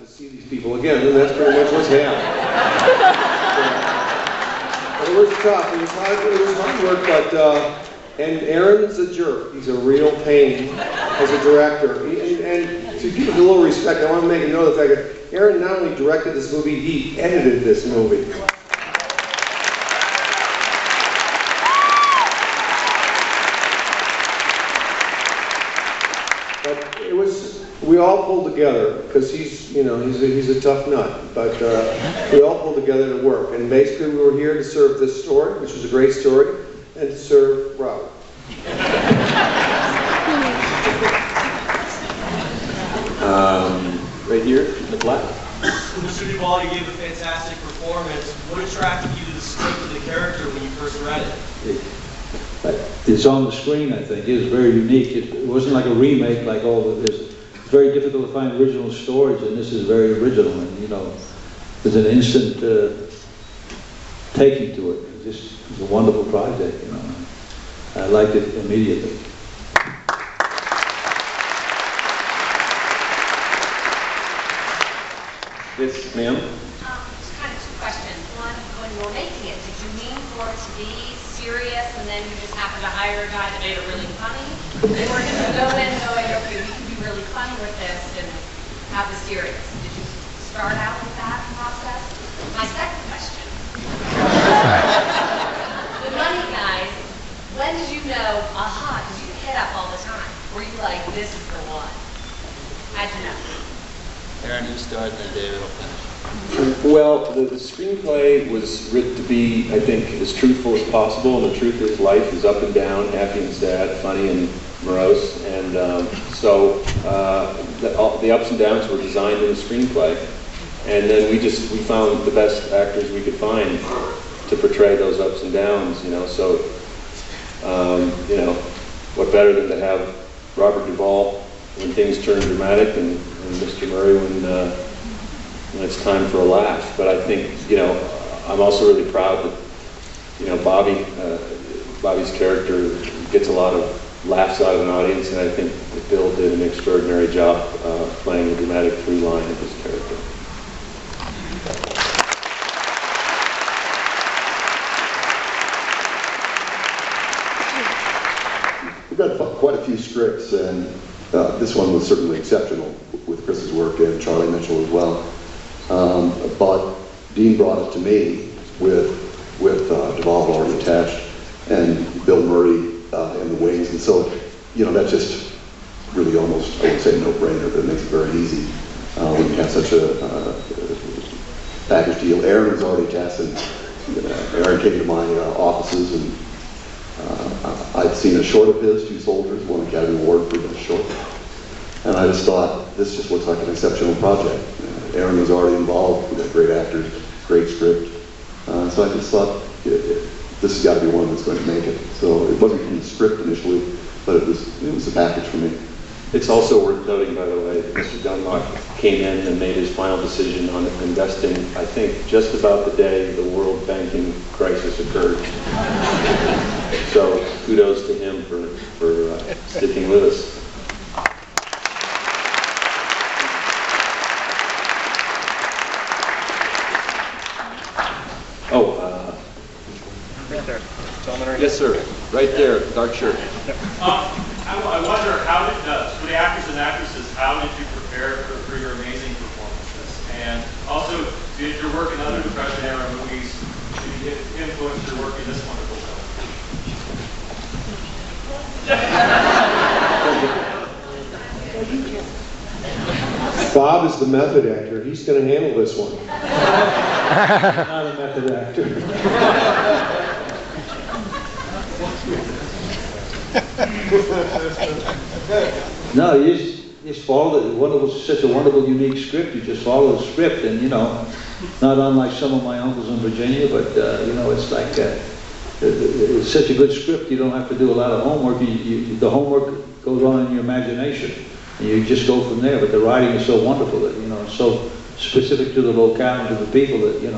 to see these people again, and that's pretty much what's happened. But it was tough. It was hard work, but and Aaron's a jerk. He's a real pain as a director. And to give it a little respect, I want to make a note of the fact that Aaron not only directed this movie, he edited this movie. We all pulled together because he's a tough nut, but we all pulled together to work. And basically, we were here to serve this story, which was a great story, and to serve Robert. Right here in the black. Mr. Duvall, you gave a fantastic performance. What attracted you to the script of the character when you first read it? It's on the screen, I think. It is very unique. It wasn't like a remake like all of this. It's very difficult to find original stories, and this is very original. And there's an instant taking to it. It's a wonderful project. I liked it immediately. Yes, ma'am. Just kind of two questions. One, when you were making it, did you mean for it to be serious, and then you just happened to hire a guy that made it really funny? Or did you go in knowing, okay, we can be really funny with this and have the serious? Did you start out with that process? My second question. The money guys, when did you know, aha, did you hit up all the time? Were you like, this is the one? How'd you know? Aaron, you start, then David will finish. Well, the screenplay was written to be, I think, as truthful as possible, and the truth is life is up and down, happy and sad, funny and morose, and the ups and downs were designed in the screenplay, and then we found the best actors we could find to portray those ups and downs, so, what better than to have Robert Duvall when things turn dramatic, and Mr. Murray when it's time for a laugh. But I think, I'm also really proud that, Bobby's character gets a lot of laughs out of an audience, and I think that Bill did an extraordinary job playing the dramatic through line of his character. We've got quite a few scripts, and this one was certainly exceptional with Chris's work and Charlie Mitchell as well. But Dean brought it to me with Duvall already attached and Bill Murray in the wings, and so that's just really almost, I would say, no-brainer, but it makes it very easy when you have such a package deal. Aaron was already attached, and Aaron came to my offices, and I'd seen a short of his, Two Soldiers, won an Academy Award for best short. And I just thought, this just looks like an exceptional project. Aaron was already involved, we got great actors, great script. So I just thought, this has got to be one that's going to make it. So it wasn't from the script initially, but it was a package for me. It's also worth noting, by the way, that Mr. Dunlop came in and made his final decision on investing, I think, just about the day the world banking crisis occurred. So kudos to him for sticking with us. Right there. Yes, sir. Right there, dark shirt. I wonder, how did, for the actors and actresses, how did you prepare for your amazing performances? And also, did your work in other Depression era movies influence your work in this wonderful film? Bob is the method actor. He's going to handle this one. Not a method actor. No, you just follow it. Such a wonderful, unique script. You just follow the script, and not unlike some of my uncles in Virginia, but it's like it's such a good script. You don't have to do a lot of homework. The homework goes on in your imagination, and you just go from there. But the writing is so wonderful that it's so specific to the locale and to the people that you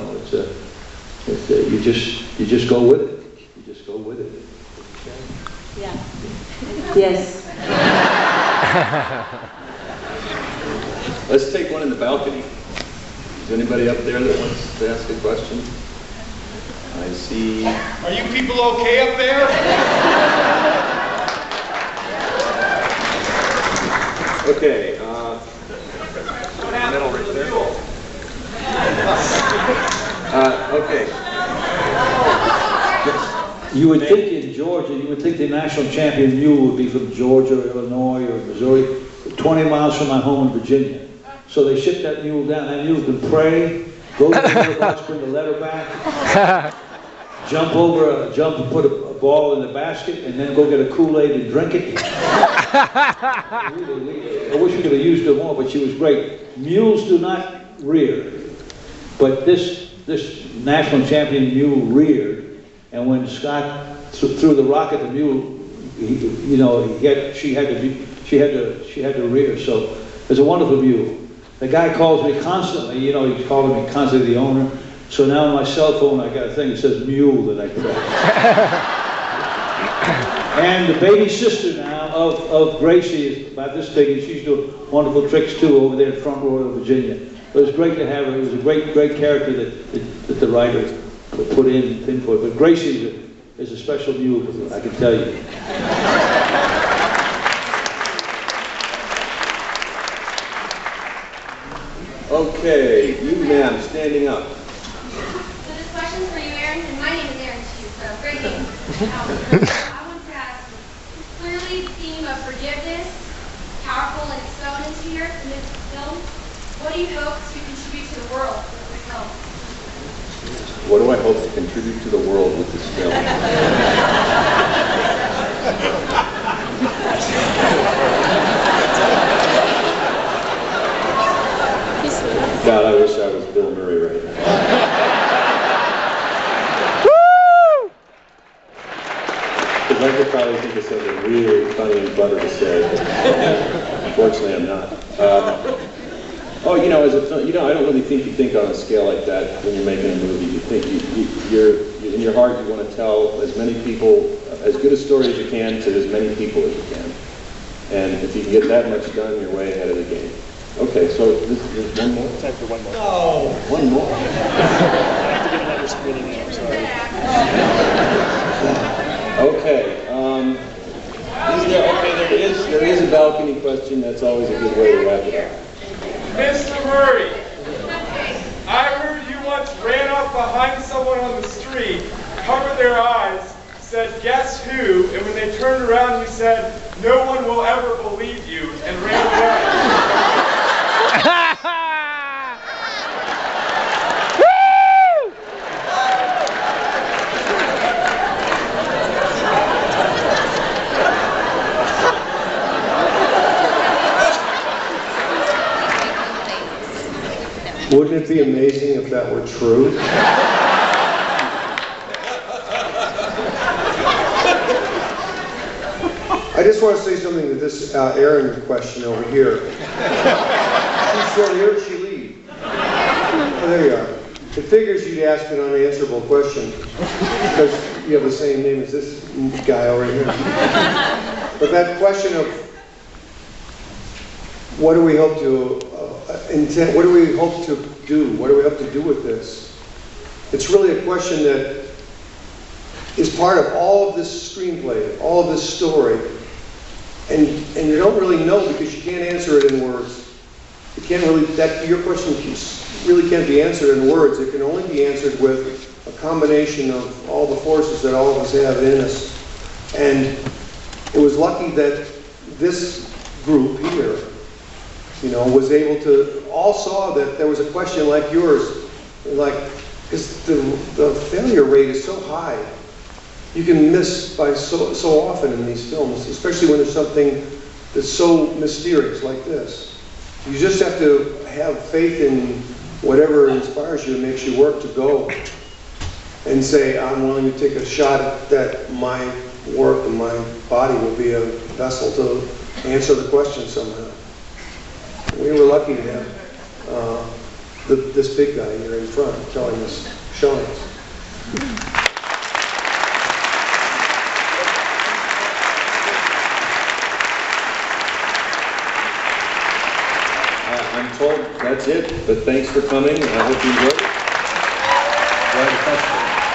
just go with it. You just go with it. Yeah. Yes. Let's take one in the balcony. Is anybody up there that wants to ask a question? I see. Are you people okay up there? Okay. Middle right there. Okay. You would think in Georgia, you would think the national champion mule would be from Georgia, or Illinois, or Missouri, 20 miles from my home in Virginia. So they shipped that mule down. That mule can pray, go to the mailbox, bring the letter back, jump and put a ball in the basket, and then go get a Kool-Aid and drink it. I wish we could have used her more, but she was great. Mules do not rear, but this national champion mule reared. And when Scott threw the rock at the mule, she had to rear. So it's a wonderful mule. The guy calls me constantly. He's calling me constantly, the owner. So now on my cell phone, I got a thing that says mule that I press. And the baby sister now of Gracie is about this big, and she's doing wonderful tricks too over there in Front Royal, Virginia. It was great to have her. It was a great character that the writer put in for it. But Gracie is a special mule, I can tell you. Okay, you ma'am, standing up. So this question's for you, Aaron, and my name is Aaron too, so great name. I want to ask, clearly the theme of forgiveness, powerful and it's sewn into here in this film. What do you hope to contribute to the world with this film? What do I hope to contribute to the world with this film? God, I wish I was Bill Murray right now. Because I could probably think of something really funny and clever to say, but unfortunately I'm not. I don't really think you think on a scale like that when you're making a movie. You think you're in your heart you want to tell as many people, as good a story as you can to as many people as you can. And if you can get that much done, you're way ahead of the game. Okay, so there's one more? Time for one more. No! One more? I have to get another screening in, I'm sorry. Okay, there is a balcony question. That's always a good way to wrap it up. Mr. Murray, I heard you once ran up behind someone on the street, covered their eyes, said, "Guess who?" And when they turned around, you said, "No one will ever believe you," and ran away. Wouldn't it be amazing if that were true? I just want to say something to this Aaron question over here. She's still here, she leave. Oh, there you are. It figures you'd ask an unanswerable question because you have the same name as this guy over here. But that question of what do we hope to what do we hope to do? What do we hope to do with this? It's really a question that is part of all of this screenplay, all of this story. And you don't really know because you can't answer it in words. You can't really, your question really can't be answered in words. It can only be answered with a combination of all the forces that all of us have in us. And it was lucky that this group here, was able to, all saw that there was a question like yours, because the failure rate is so high. You can miss by so often in these films, especially when there's something that's so mysterious like this. You just have to have faith in whatever inspires you and makes you work to go and say, I'm willing to take a shot at that. My work and my body will be a vessel to answer the question somehow. We were lucky to have this big guy here in front telling us, showing us. I'm that's it. But thanks for coming. I hope you enjoyed it. Well, that's-